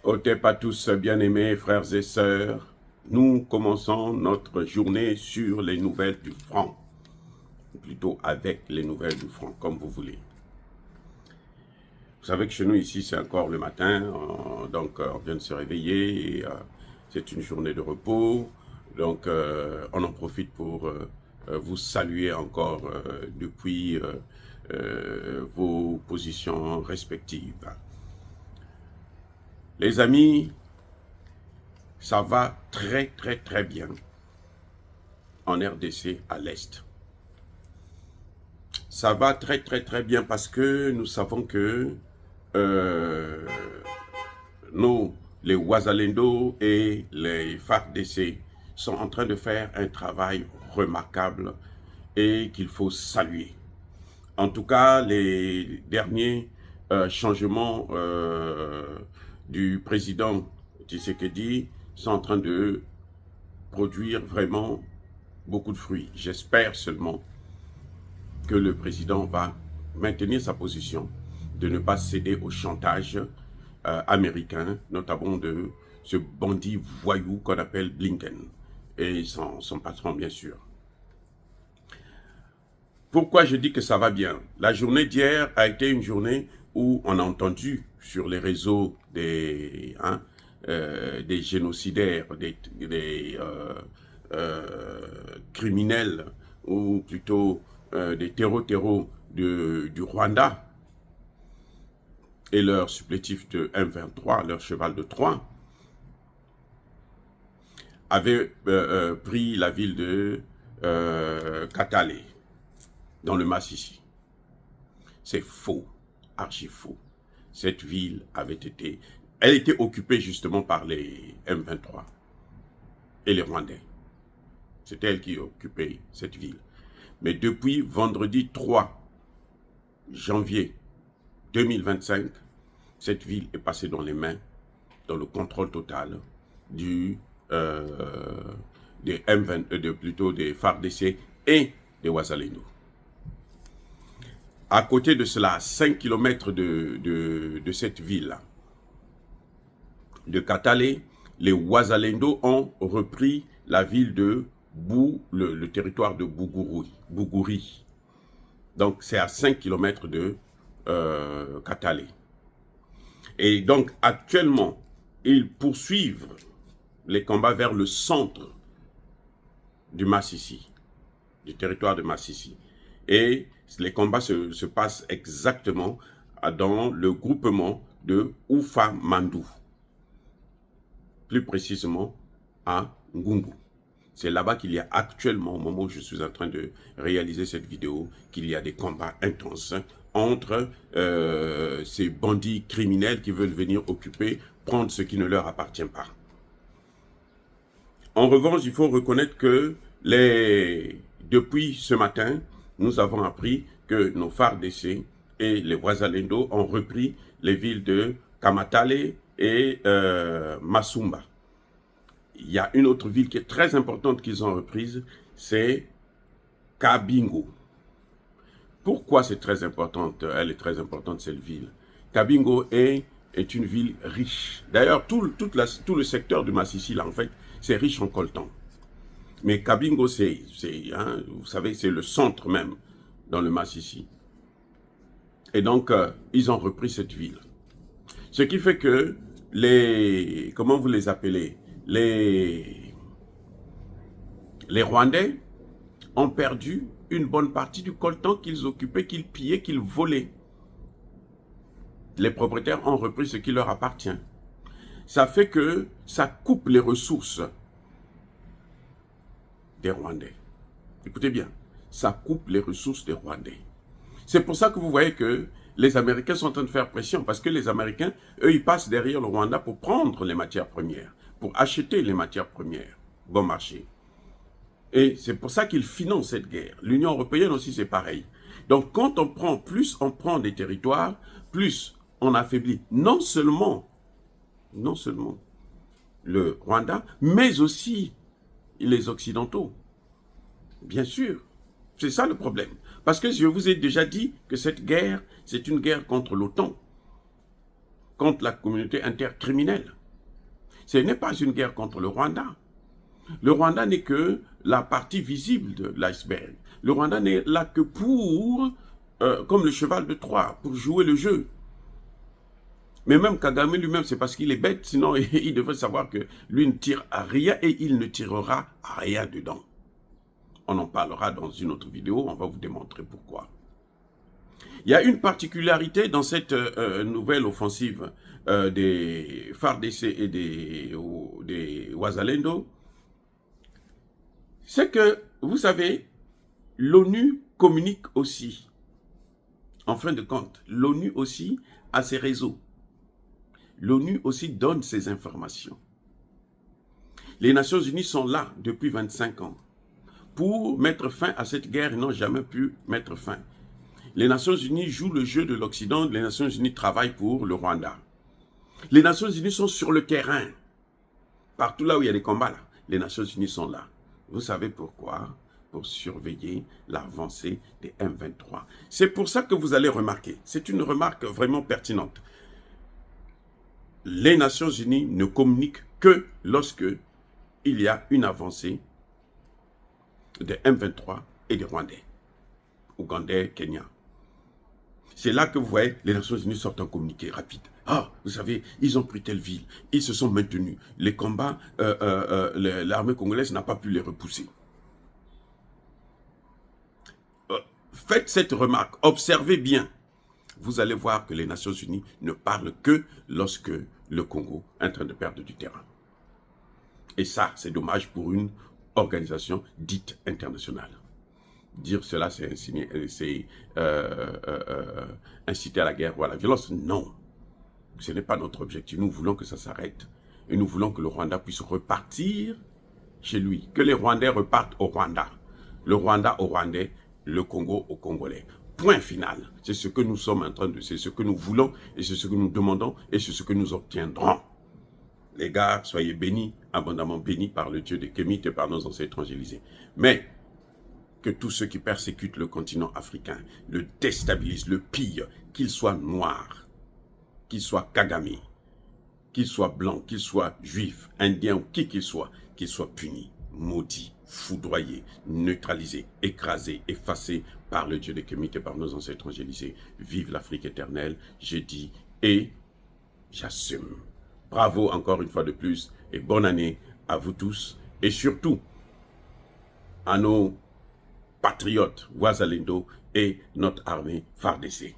Otep à tous, bien-aimés frères et sœurs, nous commençons notre journée sur les nouvelles du franc, ou plutôt avec les nouvelles du franc, comme vous voulez. Vous savez que chez nous ici, c'est encore le matin, donc on vient de se réveiller, et c'est une journée de repos, donc on en profite pour vous saluer encore depuis vos positions respectives. Les amis, ça va très bien en RDC à l'Est. Ça va très bien parce que nous savons que euh, nous, les Ouazalendo et les FARDC sont en train de faire un travail remarquable et qu'il faut saluer. En tout cas, les derniers changements du président Tshisekedi sont en train de produire vraiment beaucoup de fruits. J'espère seulement que le président va maintenir sa position de ne pas céder au chantage américain, notamment de ce bandit voyou qu'on appelle Blinken et son patron, bien sûr. Pourquoi je dis que ça va bien? La journée d'hier a été une journée où on a entendu sur les réseaux des génocidaires, criminels, ou plutôt des terreaux du Rwanda, et leur supplétif de M23, leur cheval de Troie, avaient pris la ville de Katale, dans le Massissi. C'est faux, archi faux. Cette ville elle était occupée justement par les M23 et les Rwandais. C'était elle qui occupait cette ville. Mais depuis vendredi 3 janvier 2025, cette ville est passée dans les mains, dans le contrôle total euh, des M20, plutôt des FARDC et des Ouazalendo. À côté de cela, à 5 km de cette ville, de Katale, les Ouazalendo ont repris la ville de le territoire de Bougouri. Donc c'est à 5 km de Katale. Et donc actuellement, ils poursuivent les combats vers le centre du Massissi, du territoire de Massissi. Et les combats se passent exactement dans le groupement de Oufa Mandou, plus précisément à Ngungu. C'est là-bas qu'il y a actuellement, au moment où je suis en train de réaliser cette vidéo, qu'il y a des combats intenses entre ces bandits criminels qui veulent venir occuper, prendre ce qui ne leur appartient pas. En revanche, il faut reconnaître que depuis ce matin, nous avons appris que nos FARDC et les Ouazalendo ont repris les villes de Kamatale et Masumba. Il y a une autre ville qui est très importante qu'ils ont reprise, c'est Kabingo. Pourquoi c'est très importante? Elle est très importante, cette ville. Kabingo est une ville riche. D'ailleurs, tout le secteur du Massissi, là, en fait, c'est riche en coltan. Mais Kabingo, vous savez, c'est le centre même dans le Massissi. Et donc, ils ont repris cette ville. Ce qui fait que comment vous les appelez? Les Rwandais ont perdu une bonne partie du coltan qu'ils occupaient, qu'ils pillaient, qu'ils volaient. Les propriétaires ont repris ce qui leur appartient. Ça fait que ça coupe les ressources des Rwandais. Écoutez bien, ça coupe les ressources des Rwandais. C'est pour ça que vous voyez que les Américains sont en train de faire pression, parce que les Américains, eux, ils passent derrière le Rwanda pour prendre les matières premières, pour acheter les matières premières, bon marché. Et c'est pour ça qu'ils financent cette guerre. L'Union européenne aussi, c'est pareil. Donc, quand plus on prend des territoires, plus on affaiblit non seulement le Rwanda, mais aussi les Occidentaux. Bien sûr, c'est ça le problème. Parce que je vous ai déjà dit que cette guerre, c'est une guerre contre l'OTAN. contre la communauté intercriminelle. Ce n'est pas une guerre contre le Rwanda. Le Rwanda n'est que la partie visible de l'iceberg. Le Rwanda n'est là que pour, comme le cheval de Troie, pour jouer le jeu. Mais même Kagame lui-même, c'est parce qu'il est bête, sinon il devrait savoir que lui ne tire à rien et il ne tirera à rien dedans. On en parlera dans une autre vidéo, on va vous démontrer pourquoi. Il y a une particularité dans cette nouvelle offensive des FARDC et des Wazalendo, c'est que, vous savez, l'ONU communique aussi. En fin de compte, l'ONU aussi a ses réseaux. L'ONU aussi donne ses informations. Les Nations Unies sont là depuis 25 ans pour mettre fin à cette guerre et n'ont jamais pu mettre fin. Les Nations Unies jouent le jeu de l'Occident, les Nations Unies travaillent pour le Rwanda. Les Nations Unies sont sur le terrain. Partout là où il y a des combats, là, les Nations Unies sont là. Vous savez pourquoi? Pour surveiller l'avancée des M23. C'est pour ça que vous allez remarquer, c'est une remarque vraiment pertinente. Les Nations Unies ne communiquent que lorsque il y a une avancée des M23 et des Rwandais, Ougandais, Kenya. C'est là que vous voyez, les Nations Unies sortent un communiqué rapide. Ah, vous savez, ils ont pris telle ville, ils se sont maintenus. Les combats, l'armée congolaise n'a pas pu les repousser. Faites cette remarque, observez bien. Vous allez voir que les Nations Unies ne parlent que lorsque le Congo est en train de perdre du terrain. Et ça, c'est dommage pour une organisation dite internationale. Dire cela, c'est inciter à la guerre ou à la violence. Non, ce n'est pas notre objectif. Nous voulons que ça s'arrête. Et nous voulons que le Rwanda puisse repartir chez lui. Que les Rwandais repartent au Rwanda. Le Rwanda au Rwandais, le Congo au Congolais. Point final. C'est ce que nous sommes en train de... C'est ce que nous voulons et c'est ce que nous demandons et c'est ce que nous obtiendrons. Les gars, soyez bénis, abondamment bénis par le Dieu de Kémite et par nos ancêtres évangélisés. Mais que tous ceux qui persécutent le continent africain, le déstabilisent, le pillent, qu'ils soient noirs, qu'ils soient Kagame, qu'ils soient blancs, qu'ils soient juifs, indiens ou qui qu'ils soient punis, maudits, foudroyés, neutralisés, écrasés, effacés par le Dieu de Kémite et par nos ancêtres évangélisés. Vive l'Afrique éternelle, j'ai dit et j'assume. Bravo encore une fois de plus et bonne année à vous tous et surtout à nos patriotes Wazalendo et notre armée FARDC.